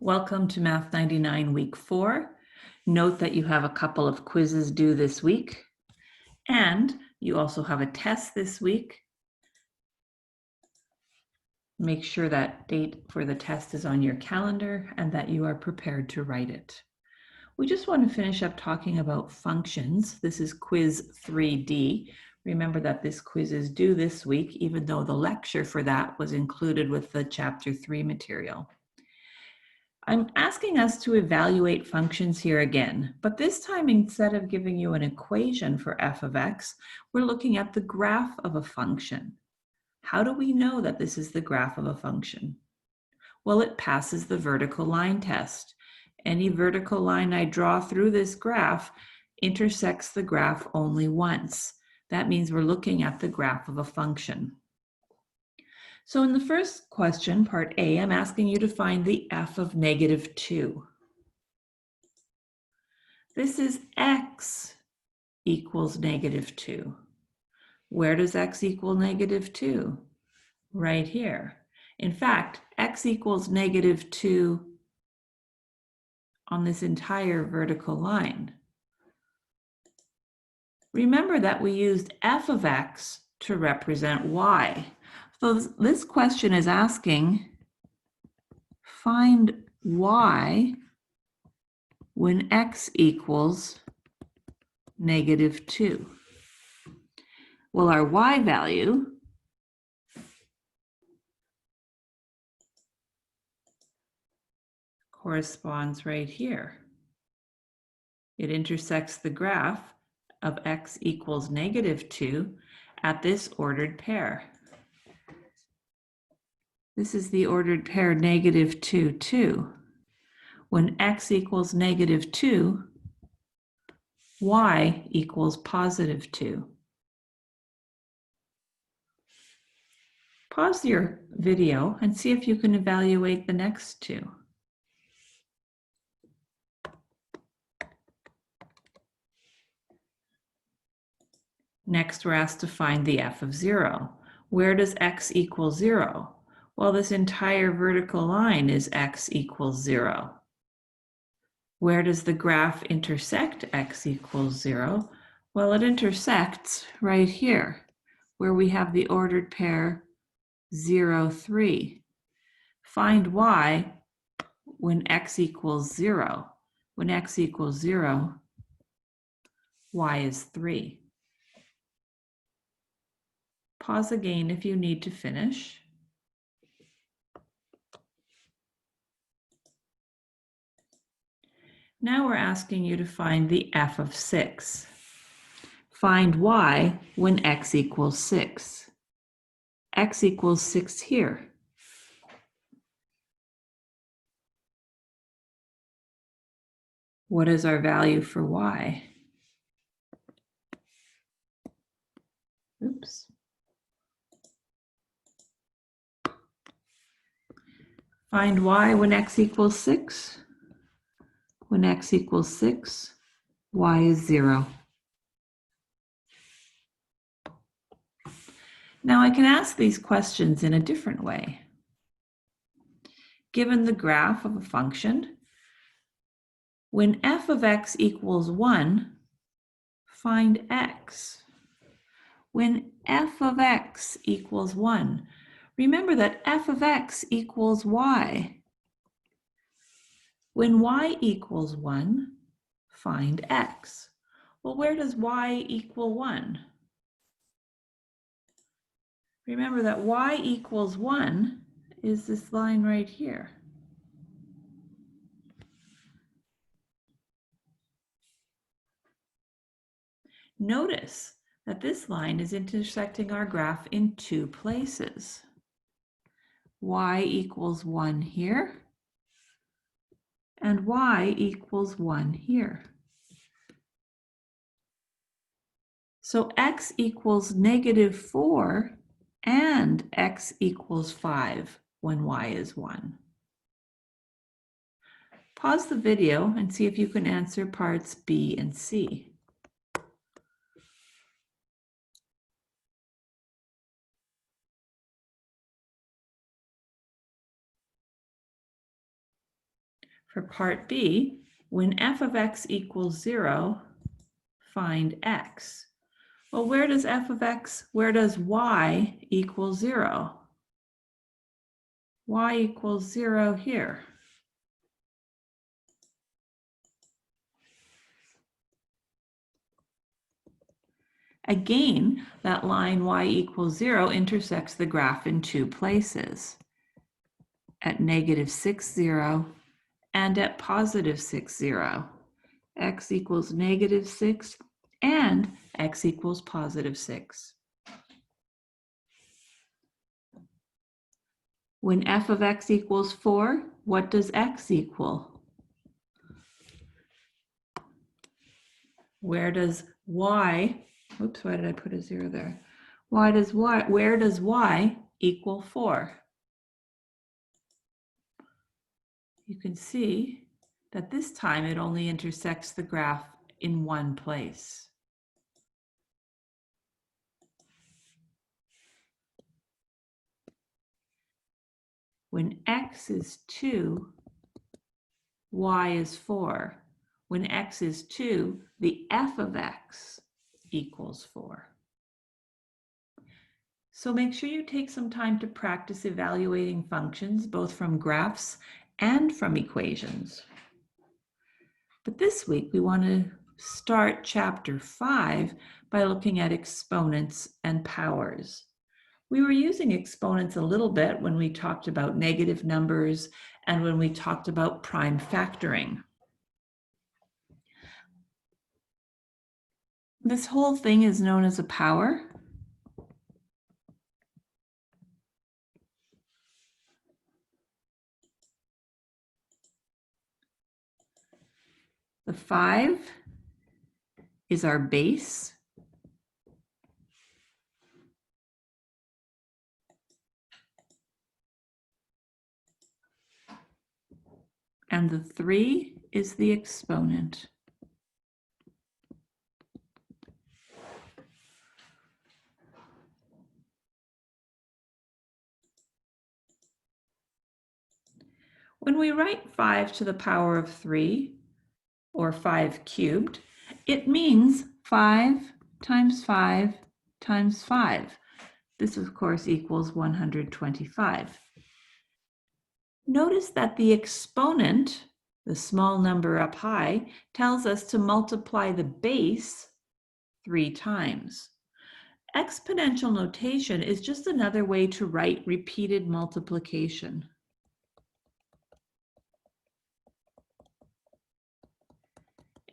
Welcome to Math 99 Week 4. Note that you have a couple of quizzes due this week, and you also have a test this week. Make sure that date for the test is on your calendar and that you are prepared to write it. We just want to finish up talking about functions. This is quiz 3D. Remember that this quiz is due this week, even though the lecture for that was included with the chapter 3 material. I'm asking us to evaluate functions here again, but this time instead of giving you an equation for f of x, we're looking at the graph of a function. How do we know that this is the graph of a function? Well, it passes the vertical line test. Any vertical line I draw through this graph intersects the graph only once. That means we're looking at the graph of a function. So in the first question, part A, I'm asking you to find the f of -2. This is x equals -2. Where does x equal -2? Right here. In fact, x equals -2 on this entire vertical line. Remember that we used f of x to represent y. So this question is asking, find y when x equals -2. Well, our y value corresponds right here. It intersects the graph of x equals -2 at this ordered pair. This is the ordered pair -2, 2. When x equals -2, y equals +2. Pause your video and see if you can evaluate the next two. Next, we're asked to find the f of 0. Where does x equal 0? Well, this entire vertical line is x equals 0. Where does the graph intersect x equals 0? Well, it intersects right here, where we have the ordered pair 0, 3. Find y when x equals 0. When x equals 0, y is 3. Pause again if you need to finish. Now we're asking you to find the f of 6. Find y when x equals 6. X equals 6 here. What is our value for y? Oops. Find y when x equals 6. When x equals 6, y is 0. Now I can ask these questions in a different way. Given the graph of a function, when f of x equals 1, find x. When f of x equals 1, remember that f of x equals y. When y equals 1, find x. Well, where does y equal 1? Remember that y equals 1 is this line right here. Notice that this line is intersecting our graph in two places. Y equals 1 here, and y equals 1 here. So x equals -4 and x equals 5 when y is 1. Pause the video and see if you can answer parts B and C. For part B, when f of x equals 0, find x. Well, where does y equal 0? Y equals 0 here. Again, that line y equals 0 intersects the graph in two places, at -6, 0 and at +6, 0. X equals -6 and x equals +6. When f of x equals 4, what does x equal? Where does y, oops, why did I put a 0 there? Where does y equal 4? You can see that this time it only intersects the graph in one place. When x is 2, y is 4. When x is 2, the f of x equals 4. So make sure you take some time to practice evaluating functions, both from graphs and from equations. But this week, we want to start chapter 5 by looking at exponents and powers. We were using exponents a little bit when we talked about negative numbers and when we talked about prime factoring. This whole thing is known as a power. The 5 is our base. And the 3 is the exponent. When we write 5 to the power of 3, or 5 cubed, it means 5 times 5 times 5. This, of course, equals 125. Notice that the exponent, the small number up high, tells us to multiply the base 3 times. Exponential notation is just another way to write repeated multiplication.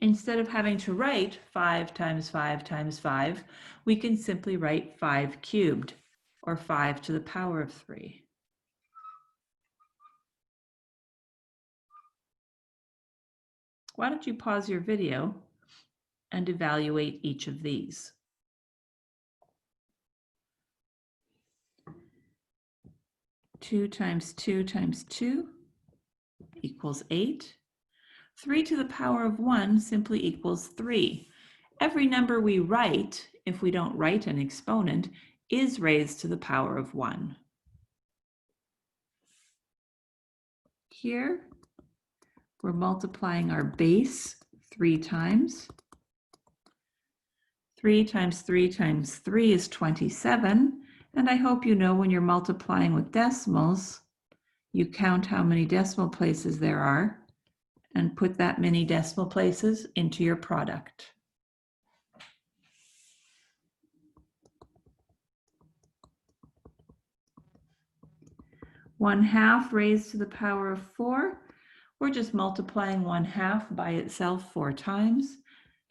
Instead of having to write 5 times 5 times 5, we can simply write 5 cubed, or 5 to the power of 3. Why don't you pause your video and evaluate each of these? Two times 2 times 2 equals 8. 3 to the power of 1 simply equals 3. Every number we write, if we don't write an exponent, is raised to the power of 1. Here, we're multiplying our base 3 times. 3 times 3 times 3 is 27. And I hope you know when you're multiplying with decimals, you count how many decimal places there are and put that many decimal places into your product. One half raised to the power of 4. We're just multiplying 1/2 by itself 4 times.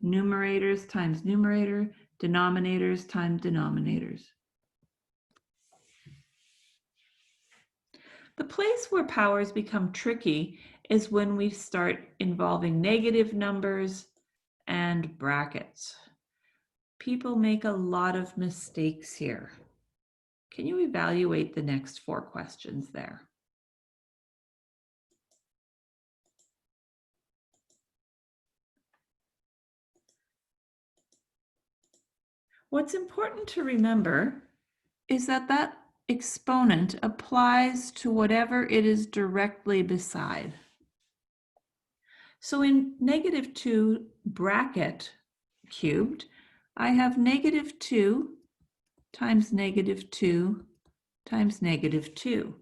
Numerators times numerator, denominators times denominators. The place where powers become tricky is when we start involving negative numbers and brackets. People make a lot of mistakes here. Can you evaluate the next 4 questions there? What's important to remember is that that exponent applies to whatever it is directly beside. So in -2 bracket cubed, I have -2 times -2 times -2.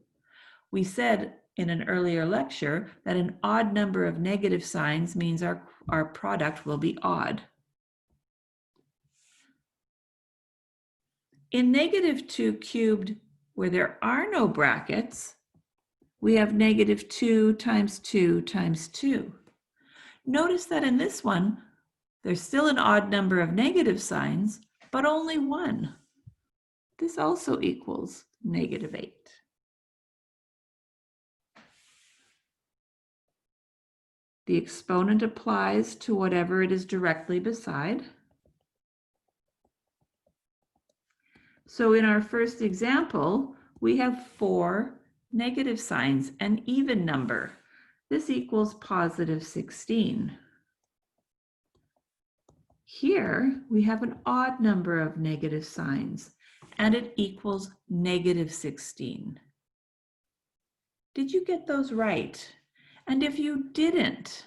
We said in an earlier lecture that an odd number of negative signs means our product will be odd. In -2 cubed, where there are no brackets, we have -2 times 2 times 2. Notice that in this one, there's still an odd number of negative signs, but only one. This also equals -8. The exponent applies to whatever it is directly beside. So in our first example, we have 4 negative signs, an even number. This equals +16. Here, we have an odd number of negative signs, and it equals -16. Did you get those right? And if you didn't,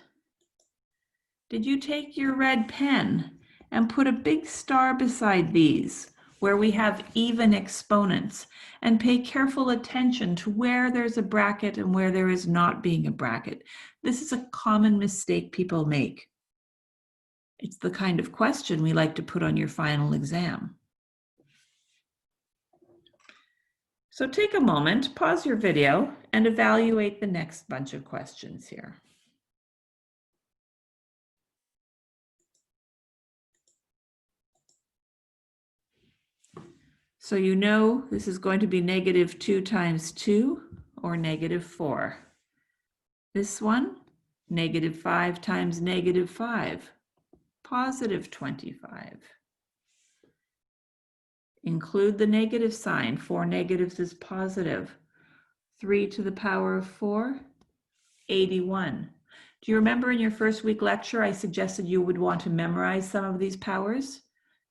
did you take your red pen and put a big star beside these, where we have even exponents, and pay careful attention to where there's a bracket and where there is not being a bracket? This is a common mistake people make. It's the kind of question we like to put on your final exam. So take a moment, pause your video, and evaluate the next bunch of questions here. So you know this is going to be -2 times 2 or -4. This one, -5 times -5, +25. Include the negative sign. 4 negatives is positive. 3 to the power of 4, 81. Do you remember in your first week lecture, I suggested you would want to memorize some of these powers?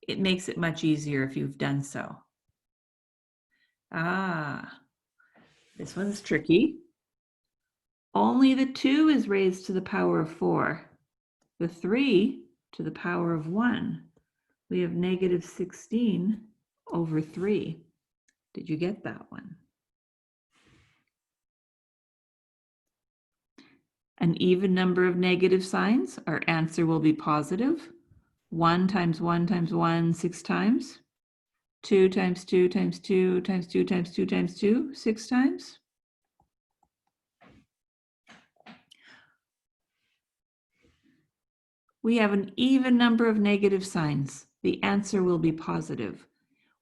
It makes it much easier if you've done so. This one's tricky. Only the 2 is raised to the power of 4. The 3 to the power of 1. We have -16 over 3. Did you get that one? An even number of negative signs, our answer will be positive. 1 times 1 times 1, 6 times. 2 times 2 times 2 times 2 times 2 times 2, 6 times. We have an even number of negative signs. The answer will be positive.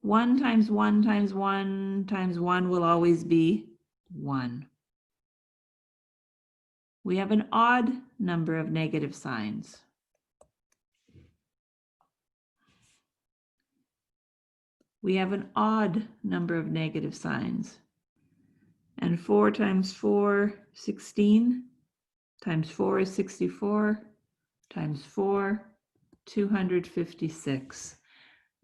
1 times 1 times 1 times 1 will always be 1. We have an odd number of negative signs. We have an odd number of negative signs. And 4 times 4, 16, times 4 is 64, times 4, 256.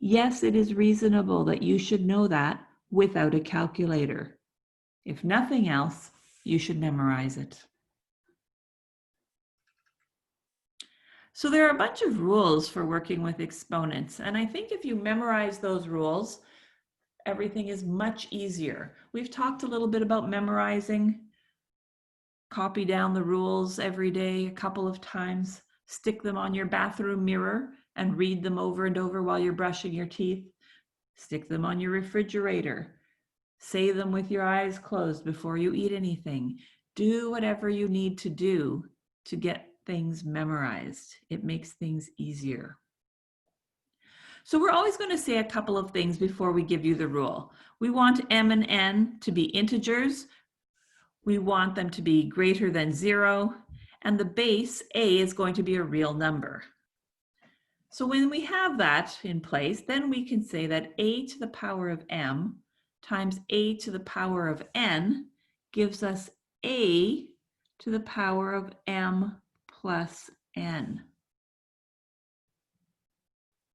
Yes, it is reasonable that you should know that without a calculator. If nothing else, you should memorize it. So there are a bunch of rules for working with exponents, and I think if you memorize those rules, everything is much easier. We've talked a little bit about memorizing. Copy down the rules every day a couple of times. Stick them on your bathroom mirror and read them over and over while you're brushing your teeth. Stick them on your refrigerator. Say them with your eyes closed before you eat anything. Do whatever you need to do to get things memorized. It makes things easier. So we're always going to say a couple of things before we give you the rule. We want m and n to be integers. We want them to be greater than 0. And the base, a, is going to be a real number. So when we have that in place, then we can say that a to the power of m times a to the power of n gives us a to the power of m plus n.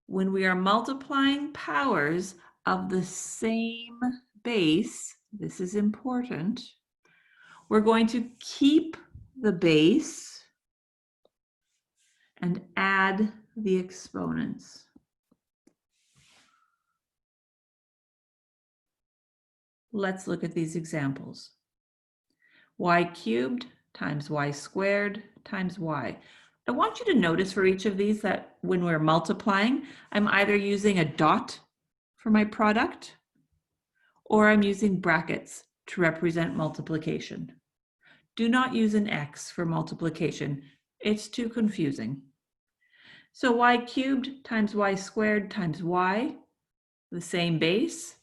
When we are multiplying powers of the same base, this is important, we're going to keep the base and add the exponents. Let's look at these examples. Y cubed times y squared times y. I want you to notice for each of these that when we're multiplying, I'm either using a dot for my product or I'm using brackets to represent multiplication. Do not use an X for multiplication. It's too confusing. So y cubed times y squared times y, the same base,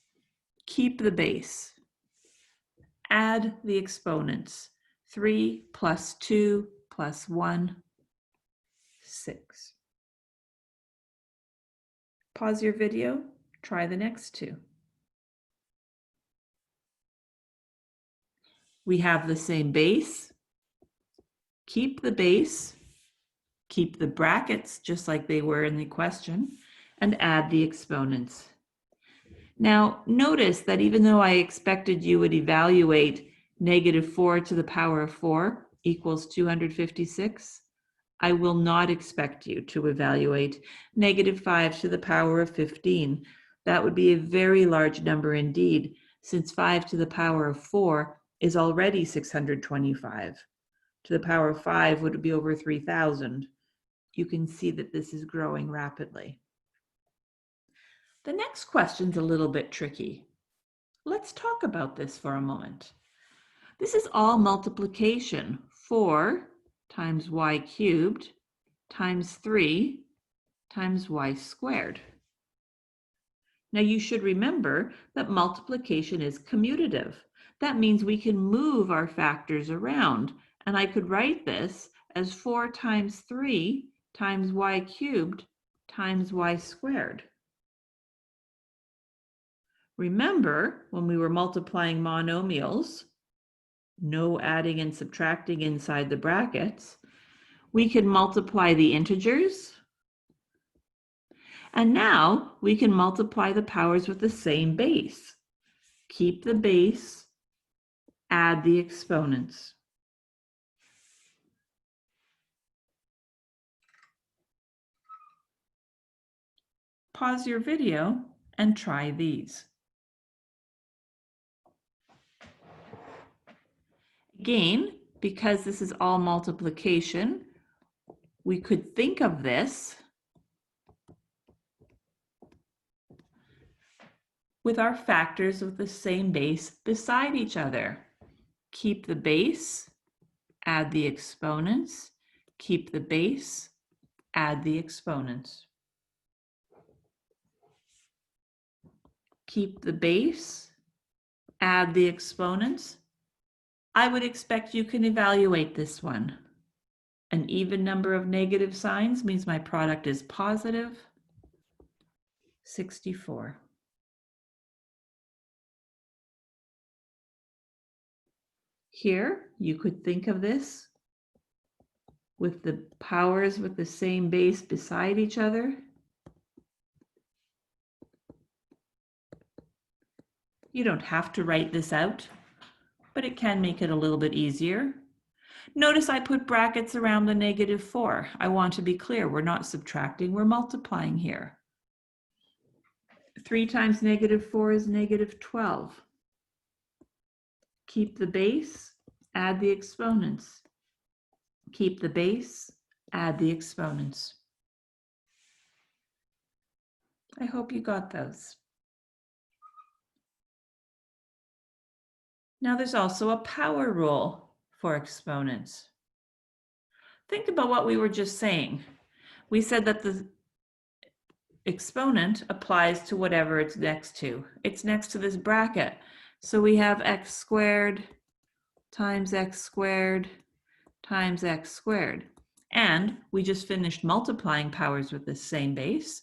keep the base. Add the exponents. 3 plus 2 plus 1, 6. Pause your video, try the next two. We have the same base. Keep the base, keep the brackets just like they were in the question, and add the exponents. Now, notice that even though I expected you would evaluate -4 to the power of 4 equals 256, I will not expect you to evaluate -5 to the power of 15. That would be a very large number indeed, since 5 to the power of 4 is already 625. To the power of 5 would be over 3,000. You can see that this is growing rapidly. The next question's a little bit tricky. Let's talk about this for a moment. This is all multiplication. 4 times y cubed times 3 times y squared. Now you should remember that multiplication is commutative. That means we can move our factors around, and I could write this as 4 times 3 times y cubed times y squared. Remember, when we were multiplying monomials, no adding and subtracting inside the brackets, we can multiply the integers. And now we can multiply the powers with the same base. Keep the base, add the exponents. Pause your video and try these. Again, because this is all multiplication, we could think of this with our factors with the same base beside each other. Keep the base, add the exponents, keep the base, add the exponents. Keep the base, add the exponents. I would expect you can evaluate this one. An even number of negative signs means my product is positive. 64. Here, you could think of this with the powers with the same base beside each other. You don't have to write this out, but it can make it a little bit easier. Notice I put brackets around the -4. I want to be clear, we're not subtracting, we're multiplying here. 3 times -4 is -12. Keep the base, add the exponents. Keep the base, add the exponents. I hope you got those. Now there's also a power rule for exponents. Think about what we were just saying. We said that the exponent applies to whatever it's next to. It's next to this bracket. So we have x squared times x squared times x squared. And we just finished multiplying powers with the same base.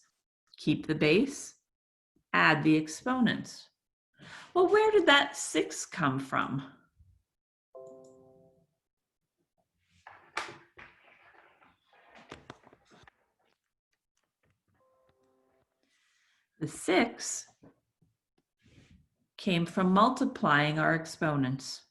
Keep the base, add the exponents. Well, where did that 6 come from? The 6 came from multiplying our exponents.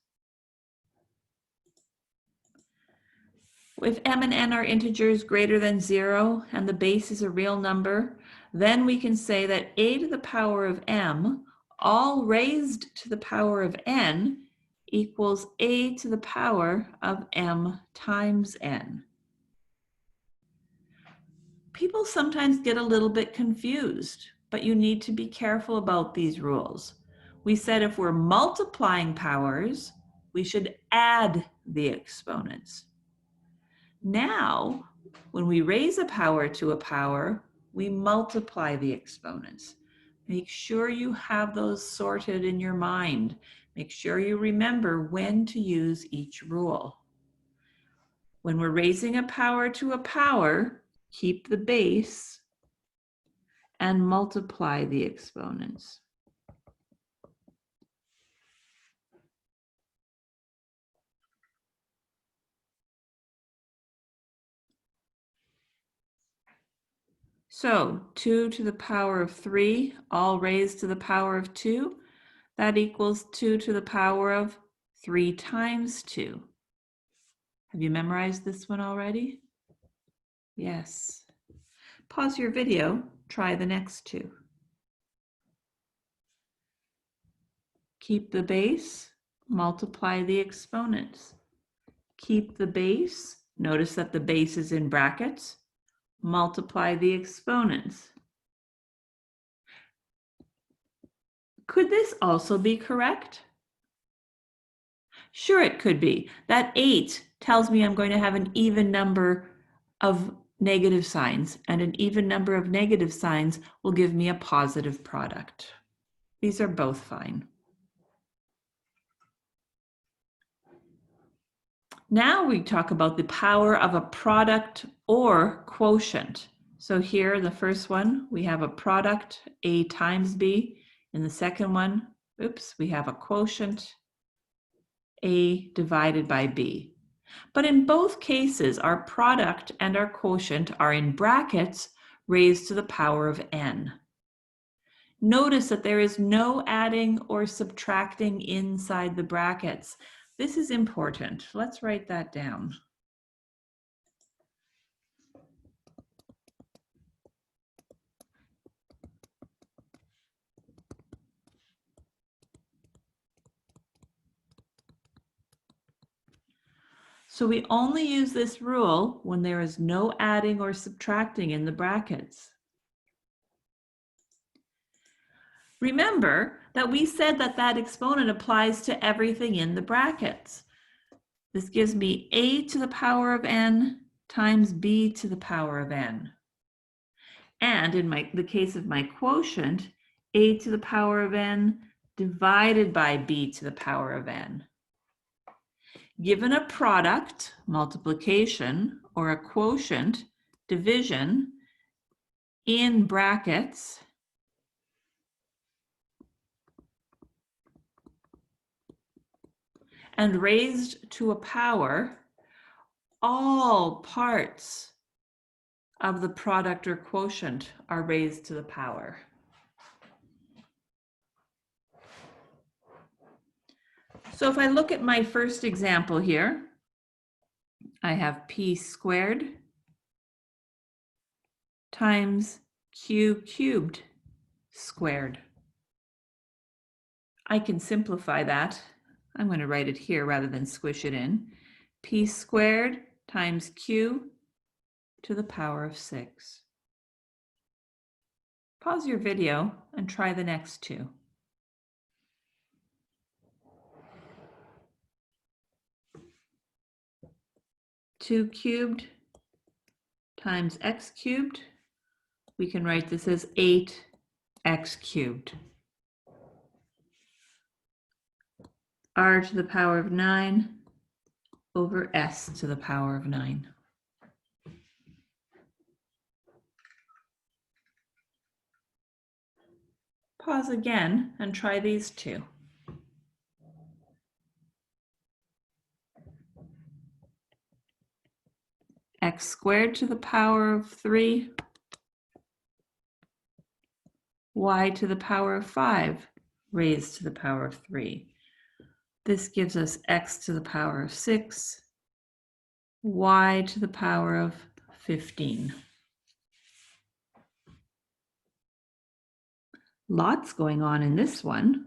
If m and n are integers greater than 0 and the base is a real number, then we can say that a to the power of m, all raised to the power of n, equals a to the power of m times n. People sometimes get a little bit confused, but you need to be careful about these rules. We said if we're multiplying powers, we should add the exponents. Now, when we raise a power to a power, we multiply the exponents. Make sure you have those sorted in your mind. Make sure you remember when to use each rule. When we're raising a power to a power, keep the base and multiply the exponents. So 2 to the power of 3, all raised to the power of 2, that equals 2 to the power of 3 times 2. Have you memorized this one already? Yes. Pause your video, try the next two. Keep the base, multiply the exponents. Keep the base, notice that the base is in brackets, multiply the exponents. Could this also be correct? Sure, it could be. That 8 tells me I'm going to have an even number of negative signs, and an even number of negative signs will give me a positive product. These are both fine. Now we talk about the power of a product or quotient. So here in the first one, we have a product, A times B. In the second one, we have a quotient, A divided by B. But in both cases, our product and our quotient are in brackets raised to the power of n. Notice that there is no adding or subtracting inside the brackets. This is important. Let's write that down. So we only use this rule when there is no adding or subtracting in the brackets. Remember that we said that that exponent applies to everything in the brackets. This gives me a to the power of n times b to the power of n. And in the case of my quotient, a to the power of n divided by b to the power of n. Given a product, multiplication, or a quotient, division, in brackets, and raised to a power, all parts of the product or quotient are raised to the power. So if I look at my first example here, I have p squared times q cubed squared. I can simplify that. I'm going to write it here rather than squish it in. P squared times q to the power of 6. Pause your video and try the next two. Two cubed times x cubed. We can write this as 8x cubed. R to the power of 9 over s to the power of 9. Pause again and try these two. X squared to the power of 3, y to the power of 5 raised to the power of 3. This gives us x to the power of 6 y to the power of 15. Lots going on in this one.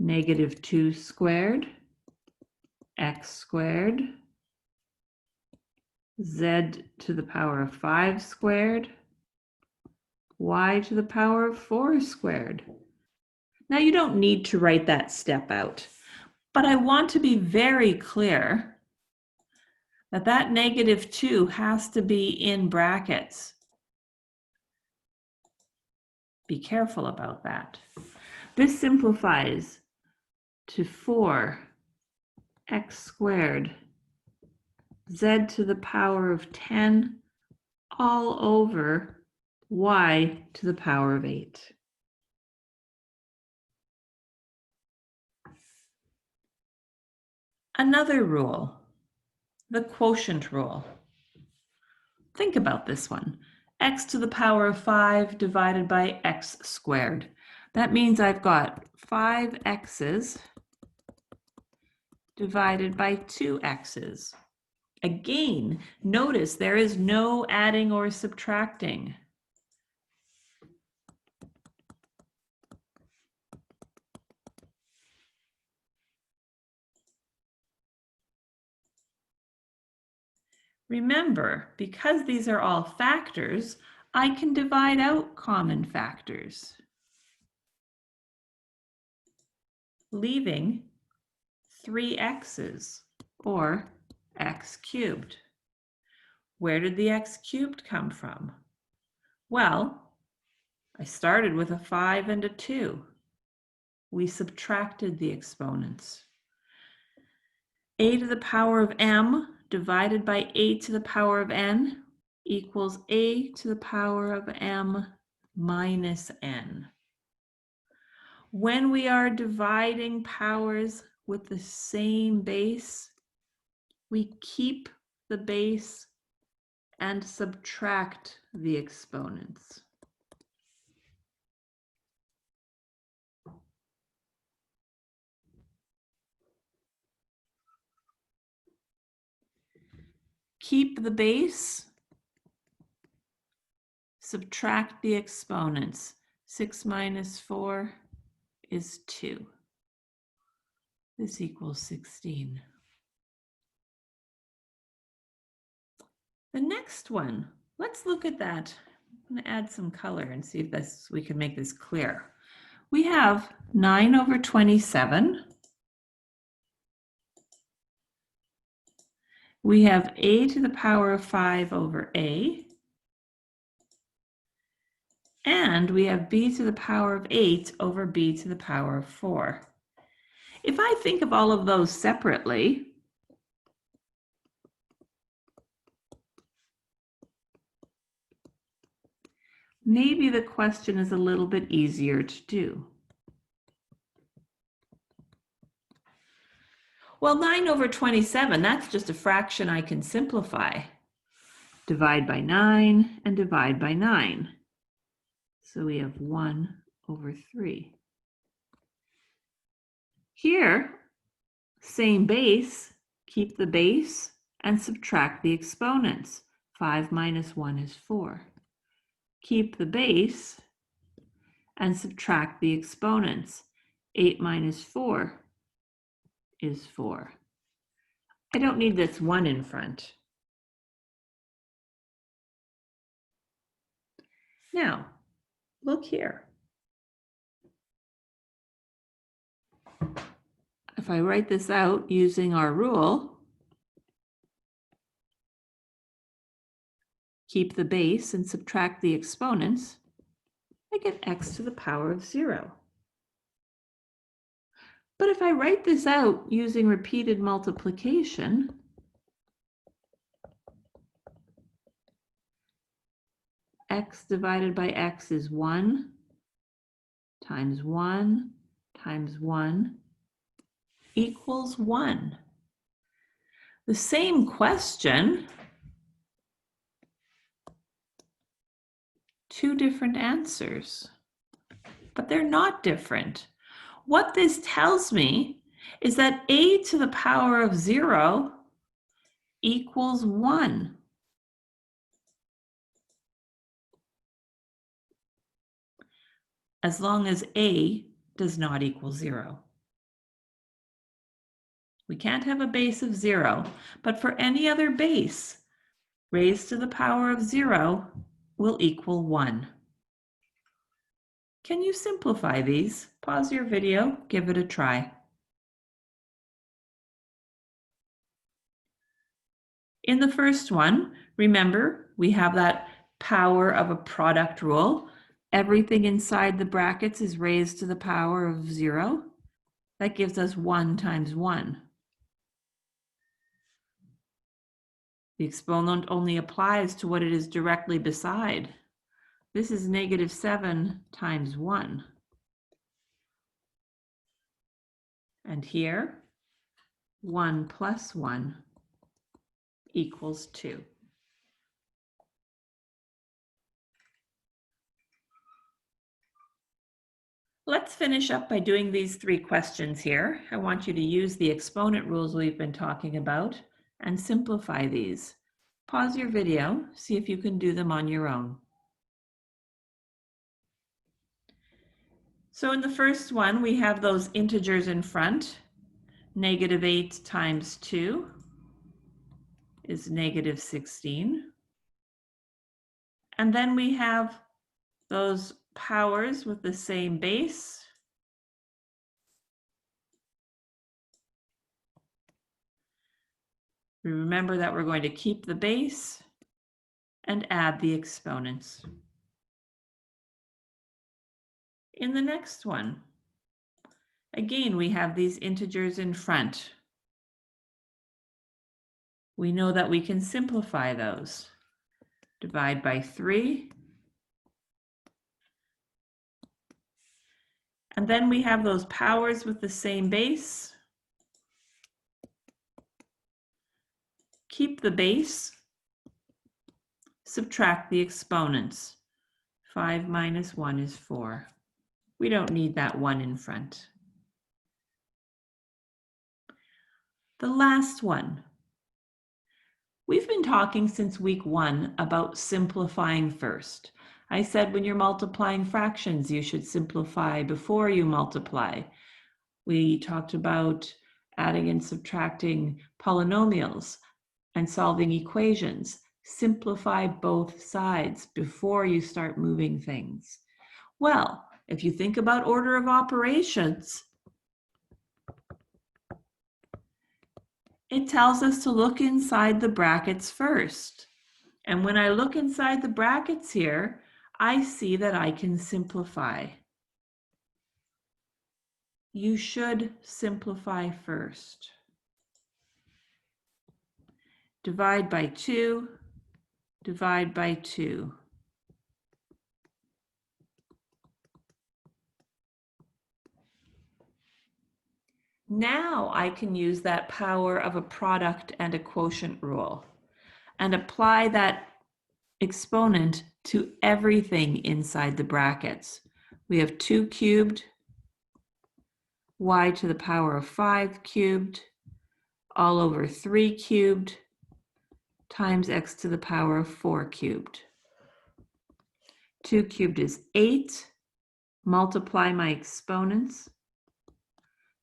-2 squared, x squared, z to the power of 5 squared, y to the power of 4 squared. Now you don't need to write that step out, but I want to be very clear that that -2 has to be in brackets. Be careful about that. This simplifies to 4x squared z to the power of 10 all over y to the power of 8. Another rule, the quotient rule. Think about this one. X to the power of 5 divided by x squared. That means I've got 5 x's divided by 2 x's. Again, notice there is no adding or subtracting. Remember, because these are all factors, I can divide out common factors, leaving 3 x's, or x cubed. Where did the x cubed come from? Well, I started with a 5 and a 2. We subtracted the exponents. A to the power of m divided by a to the power of n equals a to the power of m minus n. When we are dividing powers with the same base, we keep the base and subtract the exponents. Keep the base, subtract the exponents. 6 minus 4 is 2. This equals 16. The next one, let's look at that. I'm going to add some color and see if we can make this clear. We have 9 over 27. We have a to the power of 5 over a. And we have b to the power of 8 over b to the power of 4. If I think of all of those separately, maybe the question is a little bit easier to do. Well, 9 over 27, that's just a fraction I can simplify. Divide by 9 and divide by 9. So we have 1 over 3. Here, same base, keep the base and subtract the exponents. 5 minus 1 is 4. Keep the base and subtract the exponents. 8 minus 4 is 4. I don't need this 1 in front. Now, look here. If I write this out using our rule, keep the base and subtract the exponents, I get x to the power of 0. But if I write this out using repeated multiplication, x divided by x is 1 times 1 times 1 equals 1. The same question, two different answers, but they're not different. What this tells me is that a to the power of 0 equals 1. As long as A does not equal 0. We can't have a base of 0, but for any other base, raised to the power of 0 will equal 1. Can you simplify these? Pause your video, give it a try. In the first one, remember, we have that power of a product rule. Everything inside the brackets is raised to the power of 0. That gives us 1 times 1. The exponent only applies to what it is directly beside. This is -7 times 1. And here, 1 plus 1 equals 2. Let's finish up by doing these 3 questions here. I want you to use the exponent rules we've been talking about and simplify these. Pause your video, see if you can do them on your own. So in the first one, we have those integers in front. -8 times 2 is -16. And then we have those powers with the same base. Remember that we're going to keep the base and add the exponents. In the next one, again, we have these integers in front. We know that we can simplify those. Divide by 3. And then we have those powers with the same base. Keep the base. Subtract the exponents. 5 minus 1 is 4. We don't need that 1 in front. The last one. We've been talking since week 1 about simplifying first. I said when you're multiplying fractions, you should simplify before you multiply. We talked about adding and subtracting polynomials and solving equations. Simplify both sides before you start moving things. Well, if you think about order of operations, it tells us to look inside the brackets first. And when I look inside the brackets here, I see that I can simplify. You should simplify first. Divide by 2, divide by 2. Now I can use that power of a product and a quotient rule and apply that exponent to everything inside the brackets. We have 2 cubed, y to the power of 5 cubed, all over 3 cubed, times x to the power of 4 cubed. 2 cubed is 8. Multiply my exponents.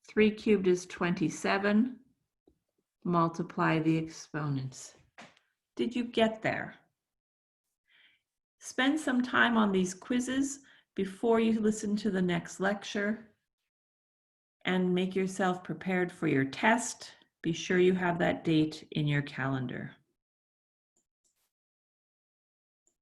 3 cubed is 27. Multiply the exponents. Did you get there? Spend some time on these quizzes before you listen to the next lecture and make yourself prepared for your test. Be sure you have that date in your calendar.